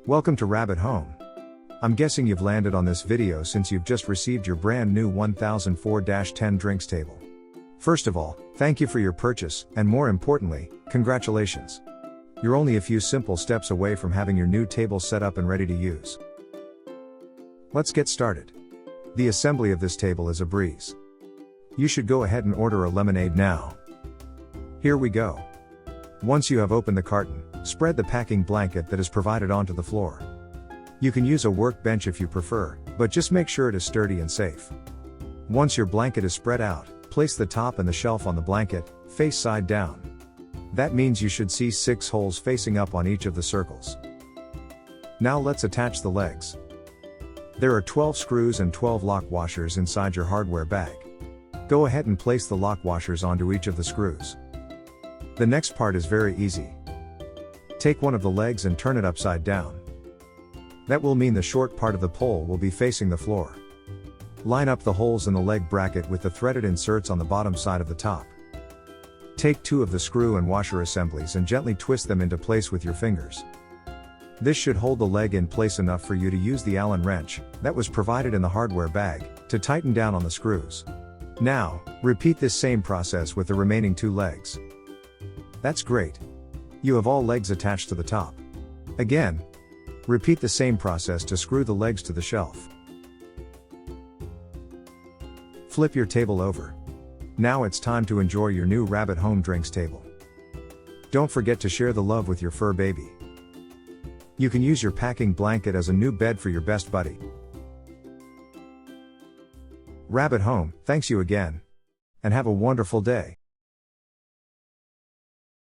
Welcome to Rabbet Home. I'm guessing you've landed on this video since you've just received your brand new 1004-10 drinks table. First of all, thank you for your purchase, and more importantly, congratulations. You're only a few simple steps away from having your new table set up and ready to use. Let's get started. The assembly of this table is a breeze. You should go ahead and order a lemonade now. Here we go. Once you have opened the carton, spread the packing blanket that is provided onto the floor. You can use a workbench if you prefer, but just make sure it is sturdy and safe. Once your blanket is spread out, place the top and the shelf on the blanket, face side down. That means you should see 6 holes facing up on each of the circles. Now let's attach the legs. There are 12 screws and 12 lock washers inside your hardware bag. Go ahead and place the lock washers onto each of the screws. The next part is very easy. Take one of the legs and turn it upside down. That will mean the short part of the pole will be facing the floor. Line up the holes in the leg bracket with the threaded inserts on the bottom side of the top. Take 2 of the screw and washer assemblies and gently twist them into place with your fingers. This should hold the leg in place enough for you to use the Allen wrench, that was provided in the hardware bag, to tighten down on the screws. Now, repeat this same process with the remaining 2 legs. That's great. You have all legs attached to the top. Again, repeat the same process to screw the legs to the shelf. Flip your table over. Now it's time to enjoy your new Rabbet Home drinks table. Don't forget to share the love with your fur baby. You can use your packing blanket as a new bed for your best buddy. Rabbet Home, thanks you again. And have a wonderful day.